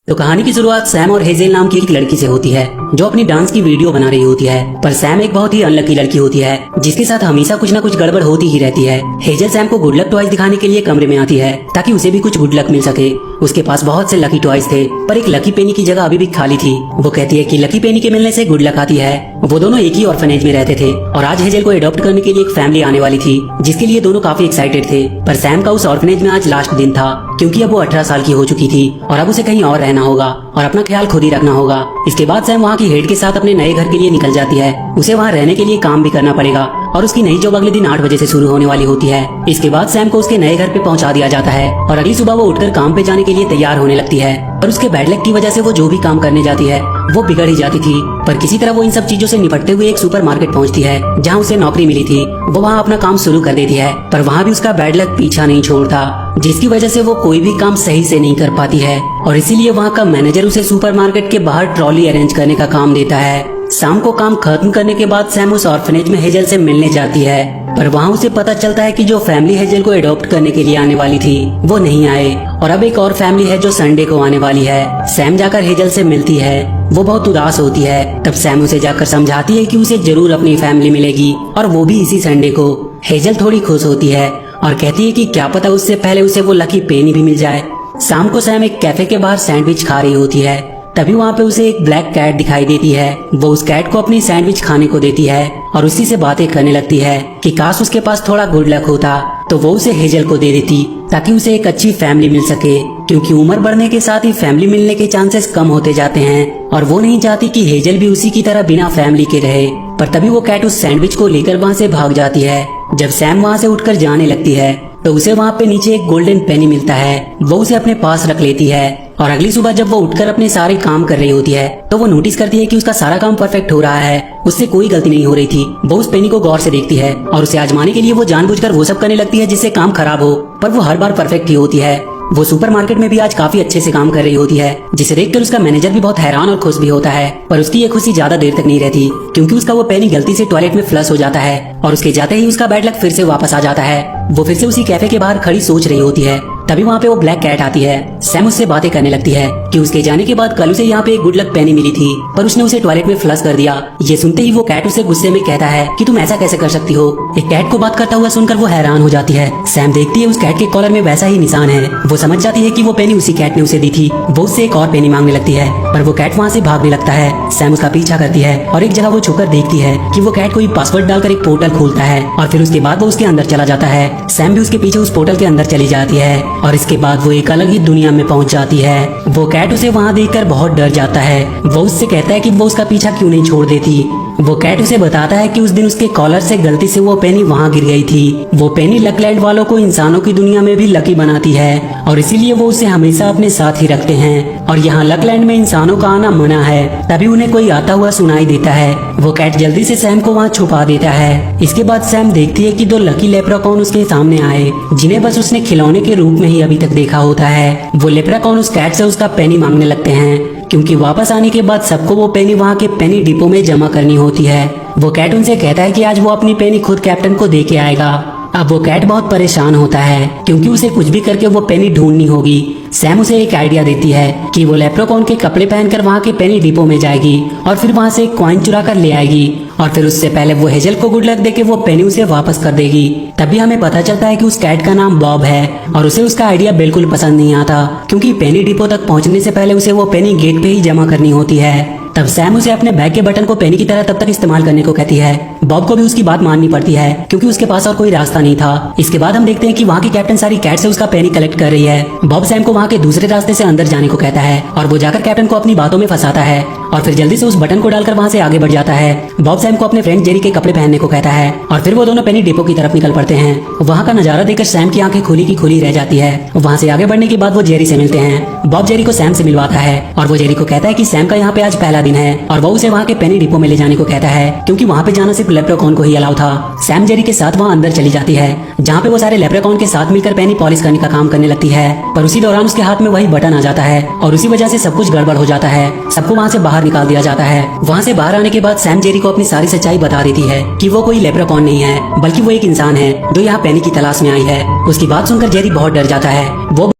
तो कहानी की शुरुआत सैम और हेजेल नाम की एक लड़की से होती है जो अपनी डांस की वीडियो बना रही होती है। पर सैम एक बहुत ही अनलकी लड़की होती है जिसके साथ हमेशा कुछ न कुछ गड़बड़ होती ही रहती है। हेजल सैम को गुड लक टॉयज दिखाने के लिए कमरे में आती है ताकि उसे भी कुछ गुड लक मिल सके। उसके पास बहुत से लकी टॉयज थे पर एक लकी पेनी की जगह अभी भी खाली थी। वो कहती है कि लकी पेनी के मिलने से गुड लक आती है। वो दोनों एक ही ऑर्फनेज में रहते थे और आज हेजल को अडॉप्ट करने के लिए एक फैमिली आने वाली थी जिसके लिए दोनों काफी एक्साइटेड थे। पर सैम का उस ऑर्फनेज में आज लास्ट दिन था क्योंकि अब वो 18 साल की हो चुकी थी और अब उसे कहीं और रहना होगा और अपना ख्याल खुद ही रखना होगा। इसके बाद सैम वहाँ की हेड के साथ अपने नए घर के लिए निकल जाती है। उसे वहाँ रहने के लिए काम भी करना पड़ेगा और उसकी नई जॉब अगले दिन 8 बजे से शुरू होने वाली होती है। इसके बाद सैम को उसके नए घर पे पहुँचा दिया जाता है और अगली सुबह वो उठकर काम पे जाने के लिए तैयार होने लगती है। पर उसके बैड लक की वजह से वो जो भी काम करने जाती है वो बिगड़ ही जाती थी। पर किसी तरह वो इन सब चीजों से निपटते हुए एक सुपर मार्केट पहुँचती है जहाँ उसे नौकरी मिली थी। वो वहाँ अपना काम शुरू कर देती है पर वहाँ भी उसका बैड लक पीछा नहीं छोड़ता जिसकी वजह से वो कोई भी काम सही से नहीं कर पाती है और इसीलिए वहाँ का मैनेजर उसे सुपरमार्केट के बाहर ट्रॉली अरेंज करने का काम देता है। शाम को काम खत्म करने के बाद सैम उस ऑर्फनेज में हेजल से मिलने जाती है पर वहाँ उसे पता चलता है कि जो फैमिली हेजल को अडॉप्ट करने के लिए आने वाली थी वो नहीं आए और अब एक और फैमिली है जो संडे को आने वाली है। सैम जाकर हेजल से मिलती है। वो बहुत उदास होती है। तब सैम उसे जाकर समझाती है कि उसे जरूर अपनी फैमिली मिलेगी और वो भी इसी संडे को। हेजल थोड़ी खुश होती है और कहती है कि क्या पता उससे पहले उसे वो लकी पेनी भी मिल जाए। शाम को सैम एक कैफे के बाहर सैंडविच खा रही होती है तभी वहाँ पे उसे एक ब्लैक कैट दिखाई देती है। वो उस कैट को अपनी सैंडविच खाने को देती है और उसी से बातें करने लगती है कि काश उसके पास थोड़ा गुड लक होता तो वो उसे हेजल को दे देती ताकि उसे एक अच्छी फैमिली मिल सके क्योंकि उम्र बढ़ने के साथ ही फैमिली मिलने के चांसेस कम होते जाते हैं और वो नहीं चाहती कि हेजल भी उसी की तरह बिना फैमिली के रहे। पर तभी वो कैट उस सैंडविच को लेकर वहाँ से भाग जाती है। जब सैम वहाँ से उठकर जाने लगती है तो उसे वहाँ पे नीचे एक गोल्डन पेनी मिलता है। वो उसे अपने पास रख लेती है और अगली सुबह जब वो उठकर अपने सारे काम कर रही होती है तो वो नोटिस करती है कि उसका सारा काम परफेक्ट हो रहा है। उससे कोई गलती नहीं हो रही थी। वो उस पेनी को गौर से देखती है और उसे आजमाने के लिए वो जानबूझकर वो सब करने लगती है जिससे काम खराब हो पर वो हर बार परफेक्ट ही होती है। वो सुपरमार्केट में भी आज काफी अच्छे से काम कर रही होती है जिसे देखकर उसका मैनेजर भी बहुत हैरान और खुश भी होता है। पर उसकी ये खुशी ज्यादा देर तक नहीं रहती क्योंकि उसका वो पेनी गलती से टॉयलेट में फ्लश हो जाता है और उसके जाते ही उसका बैड लक फिर से वापस आ जाता है। वो फिर से उसी कैफे के बाहर खड़ी सोच रही होती है तभी वहाँ पे वो ब्लैक कैट आती है। सैम उससे बातें करने लगती है कि उसके जाने के बाद कल उसे यहाँ पे एक गुड लक पेनी मिली थी पर उसने उसे टॉयलेट में फ्लश कर दिया। ये सुनते ही वो कैट उसे गुस्से में कहता है कि तुम ऐसा कैसे कर सकती हो। एक कैट को बात करता हुआ सुनकर वो हैरान हो जाती है। सैम देखती है उस कैट के कॉलर में वैसा ही निशान है। वो समझ जाती है कि वो पेनी उसी कैट ने उसे दी थी। वो उससे एक और पेनी मांगने लगती है पर वो कैट वहाँ से भागने लगता है। सैम उसका पीछा करती है और एक जगह वो छुपकर देखती है कि वो कैट कोई पासवर्ड डालकर एक पोर्टल खोलता है और फिर उसके बाद वो उसके अंदर चला जाता है। सैम भी उसके पीछे उस पोर्टल के अंदर चली जाती है और इसके बाद वो एक अलग ही दुनिया में पहुंच जाती है। वो कैट उसे वहां देखकर बहुत डर जाता है। वो उससे कहता है कि वो उसका पीछा क्यों नहीं छोड़ देती। वो कैट उसे बताता है कि उस दिन उसके कॉलर से गलती से वो पेनी वहां गिर गई थी। वो पेनी लकलैंड वालों को इंसानों की दुनिया में भी लकी बनाती है और इसीलिए वो उसे हमेशा अपने साथ ही रखते हैं और यहाँ लकलैंड में इंसानों का आना मना है। तभी उन्हें कोई आता हुआ सुनाई देता है। वो कैट जल्दी से सैम को वहाँ छुपा देता है। इसके बाद सैम देखती है कि 2 लकी लेप्राकॉन उसके सामने आए जिन्हें बस उसने खिलौने के रूप में ही अभी तक देखा होता है। वो लेप्राकॉन उस कैट से उसका पेनी मांगने लगते हैं क्योंकि वापस आने के बाद सबको वो पेनी वहाँ के पेनी डिपो में जमा करनी होती है। वो कैट उनसे कहता है कि आज वो अपनी पेनी खुद कैप्टन को दे के आएगा। अब वो कैट बहुत परेशान होता है क्योंकि उसे कुछ भी करके वो पेनी ढूंढनी होगी। सैम उसे एक आइडिया देती है कि वो लेप्रोकॉन के कपड़े पहनकर वहाँ के पेनी डिपो में जाएगी और फिर वहाँ से एक कॉइन चुरा कर ले आएगी और फिर उससे पहले वो हेजल को गुड लक देके वो पेनी उसे वापस कर देगी। तभी हमें पता चलता है कि उस कैट का नाम बॉब है और उसे उसका आइडिया बिल्कुल पसंद नहीं आता क्योंकि पेनी डिपो तक पहुँचने से पहले उसे वो पेनी गेट पे ही जमा करनी होती है। तब सैम उसे अपने बैग के बटन को पेनी की तरह तब तक इस्तेमाल करने को कहती है। बॉब को भी उसकी बात माननी पड़ती है क्योंकि उसके पास और कोई रास्ता नहीं था। इसके बाद हम देखते हैं कि वहाँ की कैप्टन सारी कैट से उसका पेनी कलेक्ट कर रही है। बॉब सैम को वहाँ के दूसरे रास्ते से अंदर जाने को कहता है और वो जाकर कैप्टन को अपनी बातों में फंसाता है और फिर जल्दी से उस बटन को डालकर वहाँ से आगे बढ़ जाता है। बॉब सैम को अपने फ्रेंड जेरी के कपड़े पहनने को कहता है और फिर वो दोनों पेनी डिपो की तरफ निकल पड़ते हैं। वहाँ का नजारा देखकर सैम की आंखें खुली की खुली रह जाती है। वहाँ से आगे बढ़ने के बाद वो जेरी से मिलते हैं। बॉब जेरी को सैम से मिलवाता है और वो जेरी को कहता है कि सैम का यहाँ पे आज पहला दिन है और वो उसे वहाँ के पेनी डिपो में ले जाने को कहता है क्योंकि वहाँ पे जाना सिर्फ लेप्रेकॉन को ही अलाउ था। सैम जेरी के साथ वहाँ अंदर चली जाती है जहाँ पे वो सारे लेप्रेकॉन के साथ मिलकर पेनी पॉलिश करने का काम करने लगती है। पर उसी दौरान उसके हाथ में वही बटन आ जाता है और उसी वजह से सब कुछ गड़बड़ हो जाता है। सबको वहाँ से बाहर निकाल दिया जाता है। वहाँ से बाहर आने के बाद सैम जेरी को अपनी सारी सच्चाई बता देती है कि वो कोई लेप्रेकॉन नहीं है बल्कि वो एक इंसान है जो यहाँ पेनी की तलाश में आई है। उसकी बात सुनकर जेरी बहुत डर जाता है। वो